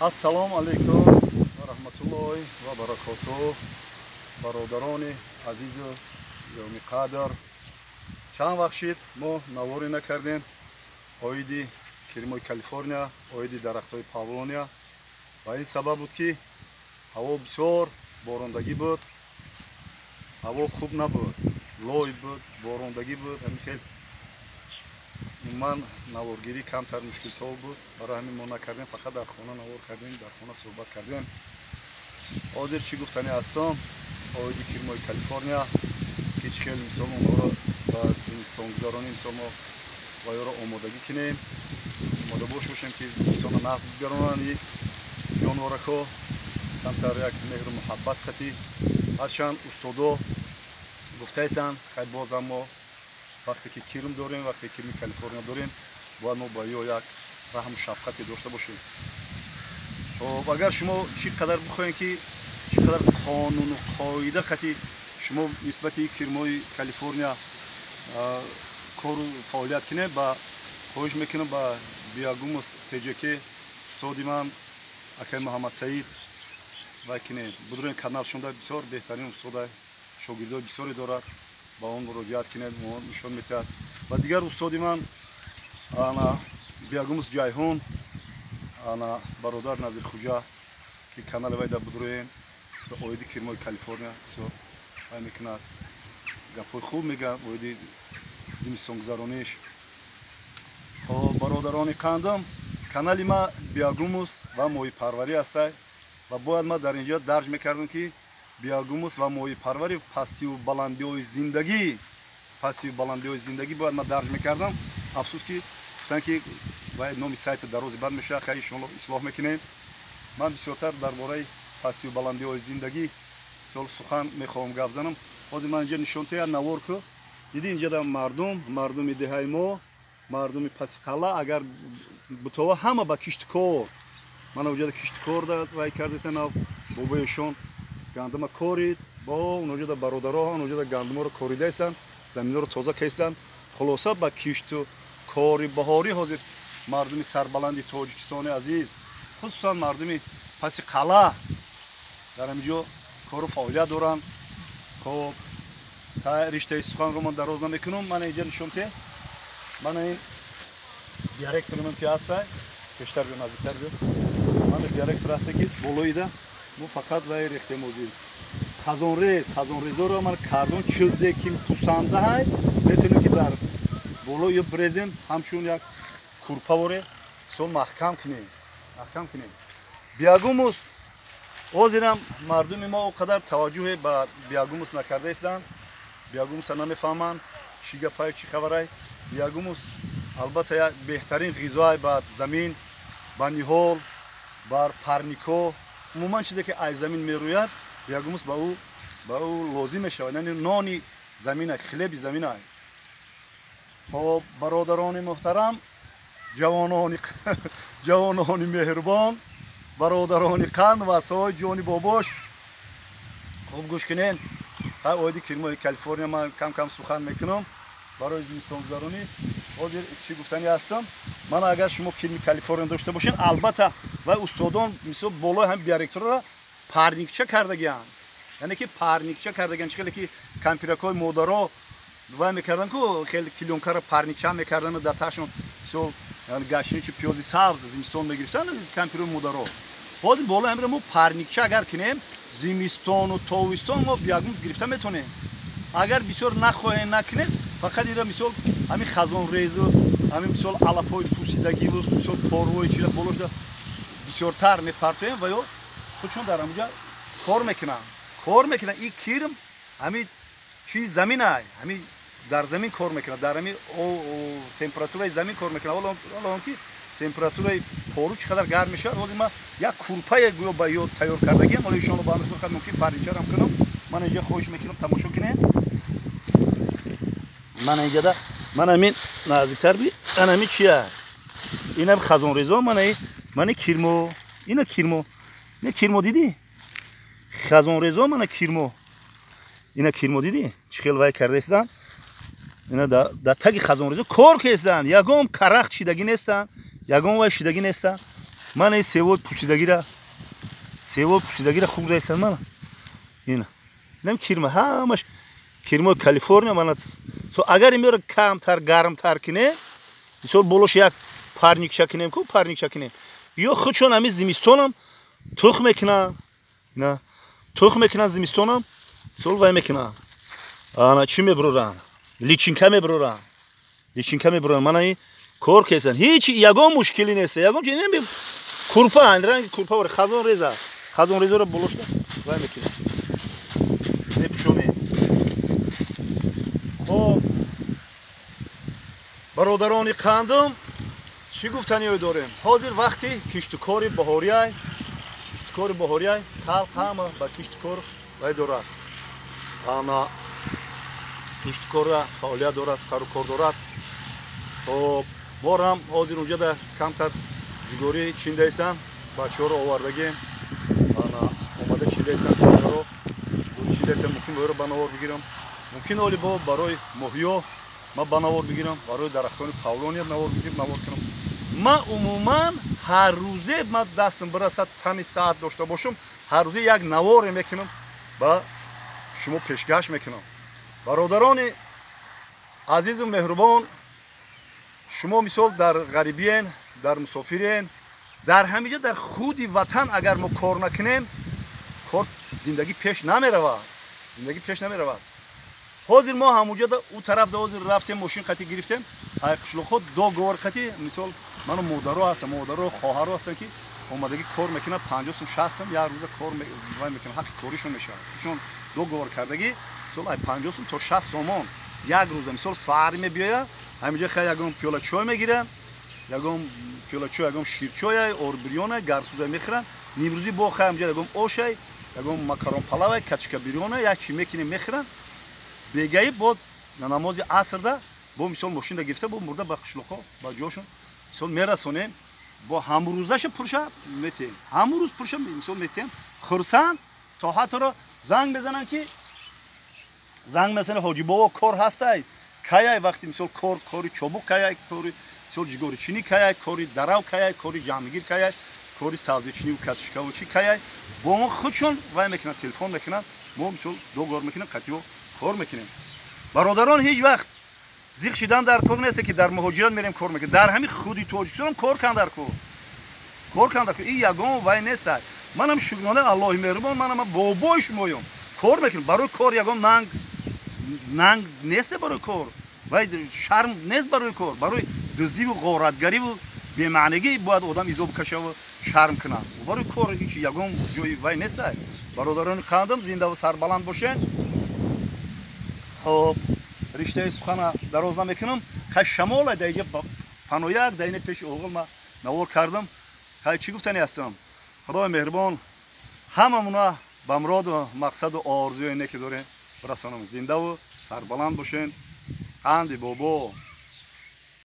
Ассалому алейкум ва раҳматуллоҳи ва баракотуҳ. Бародарони азизу ёми қадр, чанд вақт шид мо наворе накардем оиди киримои Калифорния, оиди дарахтҳои павлония. Ва ин сабаб буд ки ҳаво бисёр борондагӣ буд, ҳаво хуб набуд, лой буд, борондагӣ буд. Ман наворгирӣ камтар мушкилтов буд, барои ҳамин мо накардем, фақат дар хона навор кардем, дар хона суҳбат кардем. ҳозир чӣ гуфтанӣ ҳастам оиди киримои Калифорния ки чӣ хел мисол онҳоро ба зимистон гузаронем, мисол мо ваёро омодагӣ кинем, омода бошем ки зимистона нағз гузаронанд. И ҷонвораҳо камтар як меҳру муҳаббат қатӣ, ҳарчанд устодо гуфтаистанд хай боз аммо вақте ки кирм дорем, вақте кирми Калифорния дорем, бояд мо ба ё як раҳму шафқате дошта бошем. Агар шумо чӣ қадар бихоҳем ки чӣ қадар қонуну қоида қатӣ шумо нисбати кирмои Калифорния кору фаъолият кинед, ба хоҳиш мекунам ба биягумус ТЖК устоди ман акай Муҳаммад Саид вай кинед будурен каналшон дар бисёр беҳтарин устода шогирдои бисёре дорад, ба он муроҷиат кинед, мо нишон метиҳад. Ва дигар устоди ман ана биягумус Ҷайҳун, ана бародар Назирхуҷа ки канали вай дар будурен ба оиди кирмои Калифорния бисёр вай мекунад, гапҳои хуб мегӯяд оиди зимистонгузарониш. Бародарони қандам, канали ма биягумус ва моҳипарварӣ ҳастай ва бояд ма дар инҷо дарҷ мекардам ки биягумус ва моҳипарварӣ пастиву баландиҳои зиндагӣ бояд ма дарҷ мекардам. Афсус ки гуфтанд ки вай номи сайти дарози бад мешавад, хай иншоалло ислоҳ мекунем. Ман бисёртар дар бораи пастиву баландиҳои зиндагӣ сол сухан мехоҳам гап занам. Ҳозир ман инҷо нишонтая навор ку диди инҷа дар мардуми деҳаи мо, мардуми паси қалъа агар бутова ҳама ба кишту кор, мана уҷада кишту кор вай кардастан, бобоешон гандума корид, бо уноҷада бародароҳан уҷада гандуморо коридаистанд, заминҳоро тоза кардастанд. Хулоса ба кишту кори баҳорӣ ҳозир мардуми сарбаланди тоҷикистони азиз, хусусан мардуми паси қалъа дар ҳаминҷо кору фаъолият доранд. Хоб та риштаи суханро ман дароз намекунам. Мана инҷа нишонте, мана ин диалектори ман ки ҳастай, пештар биё, наздиктар биё. Мана диалектор ҳастай ки болоида мо фақат вай рехтем озир хазонрезоро ман кардон чизе ки пусанда ҳай метавонем ки дар боло ё брезем ҳамчун як курпаворе сол маҳкам кунем. Биягумус ҳозирам мардуми мо о қадар таваҷҷӯҳе ба биягумус накардаистанд, биягумуса намефаҳманд чӣ гапай чӣ хабарай. Биягумус албатта як беҳтарин ғизоай ба замин, ба ниҳол, бар парнико, умуман чизе ки аз замин мерӯяд, биягумус ба ӯ лозим мешавад, яъне нони заминай, хлеби заминай. Хоб бародарони муҳтарам, ҷавонони меҳрубон, бародарони қанд ва соҳои ҷони бобош, хуб гӯш кунед. Ҳай оиди киримои Калифорния ман кам сухан мекунам барои зимистонгузаронӣ. ҳозир чӣ гуфтанӣ ҳастам, ман агар шумо кирми Калифорния дошта бошед, албатта вай устодон мисол болои ҳамин бияректорро парникча кардагианд, яъне ки парникча кардагианд, чӣ хеле ки кампиракҳои модаро вай мекардан ку хеле килёнкаро парникча мекардан, дар таҳшон мисол гашничу пиёзи сабз зимистон мегирифтан кампирои модаро. ҳозир болои ҳамиро мо парникча агар кинем, зимистону тобистон мо биягумус гирифта метонем. Агар бисёр нахоҳем накунем, фақат ира мисол ҳамин хазонрезу ҳамин мисол алафҳои пусидагиву мисол порвои чира болошда бисёртар мепартоем ва ё худшон дар ҳамҷа кор мекунанд. И кирм ҳамин чизи заминай, ҳамин дар замин кор мекунад, дар ҳамин температураи замин кор мекунад. ҳоло он ки температураи пору чӣ қадар гарм мешавад. ҳозир ман як курпае гӯё ба ёд тайёр кардагиам, ҳоло иншоалло ба ҳамин мумкин парничарам кунам. ман инҷа хоҳиш мекунам тамошо кунед. мана инҷада мана ҳамин наздиктар би ана ҳамин чия инам хазонрезо, мана кирмо диди хазонрезо, мана кирмо диди чӣ хел вай кардаистанд. ина дар таги хазонрезо кор карданд, ягон карахт шидагӣ нестанд, ягон вай шидагӣ нестанд. من این سیوال پوسیدگی را خوب رسن من اینا نم کیرما همش کیرما کالیفرنیا من سو اگر میره کمتر گرمتر کنه مثلا بولش یک پارنیک شکنیم کو پارنیک شکنیم یا خودشون همی زمستونم تخم میکنن نه تخم میکنن زمستونم سول وای میکنن آنا چی میبرورن لیچینکا میبرورن من این کار کردن هیچ یگان مشکلی نیست یگان چی نمی کورپا رنگ کورپا ور خازون ریزا رو بولش وای میکنن نپشونه خب برادرانی قندم چی گفتنی داریم حاضر وقتی کشتکاری بهاریای خلق همه با کشتکار وای دارد اما کشتکار فعالیت دارد سر و کار دارد خب بارم حاضر اونجا در کمتر جگوری چینده ایستم بچه ها رو آوردگیم انا اومده چینده ایستم چینده ایستم ممکن باید رو بناوار بگیرم ممکن اولی با برای محیا ما بناوار بگیرم برای درختان پاولونی نوار کنم ما عموما هر روزه ما دستم برسد تمی ساعت داشته باشم هر روزه یک نوار میکنم با شما پیشکش میکنم برادران عزیز و مهربان شما مثال در غریبین در مسافرین در همینجا در خود وطن اگر ما کار نکنیم کار زندگی پیش نمیرود حاضر ما همونجا در اون طرف حاضر رفتیم ماشین خطی گرفتیم های قشلو خود دو گوار خطی مثال من مادرها هستم مادرها خواهرها هستن که اومدگی کار میکنن 50 سال 60 سال یک روز کار میکنن حق کاریشون میشه چون دو گوار کردگی مثال 50 سال تا 60 سامان یک روز مثال ساعت میبیه همینجا خیلی یگم پیاله چای میگیرن یگم شیرچای اوربریونه گرسوزه میخورن نیمروزی با خیلی همینجا یگم اوشای یگم ماکارون پلاو کچکا بیرونه یک چی میکنیم میخورن بگایی بود نماز عصر ده با مثال ماشین ده گرفته با مرده با قشلوخا با جاشون مثال میرسونیم با همروزش پرشه میتیم همروز پرشه مثال میتیم خرسان تا حتی رو زنگ بزنن که زنگ مثلا حاجی بابا کار هسته کایای وقتی مثال کاری چوبو کایای کاری مثال جگوری چینی کایای کاری دراو کایای کاری جامگیر کایای کاری سبزی چینی و کاتشکا و چی کایای با ما خودشون وای میکنن تلفن میکنن ما مثال دو گار میکنن قطیو کار میکنیم برادران هیچ وقت زیغ شدن در کار نیست که در مهاجرت میریم کار میکنیم در همین خودی تاجیکستان کار کن در کار این یگان وای نیست منم شکرانه الله مهربان منم بابای شمایم کار میکنم برای کار یگان ننگ نیست برای کار وای شرم نیست برای کار برای دزدی و غارتگری و بی‌معنیگی باید آدم ایزو بکشه و شرم کنه برای کار هیچ یگان جوی وای نیست برادران قندم زنده و سربلند باشین خب رشته سخن دراز نمیکنم خیلی شمال دیگه پنویک دینه پیش اوغل ما نوار کردم خیلی چی گفتنی هستم خدای مهربان هممونا به مراد و مقصد و آرزوی اینه که داره برسانم زنده و سربلند باشین قند بابا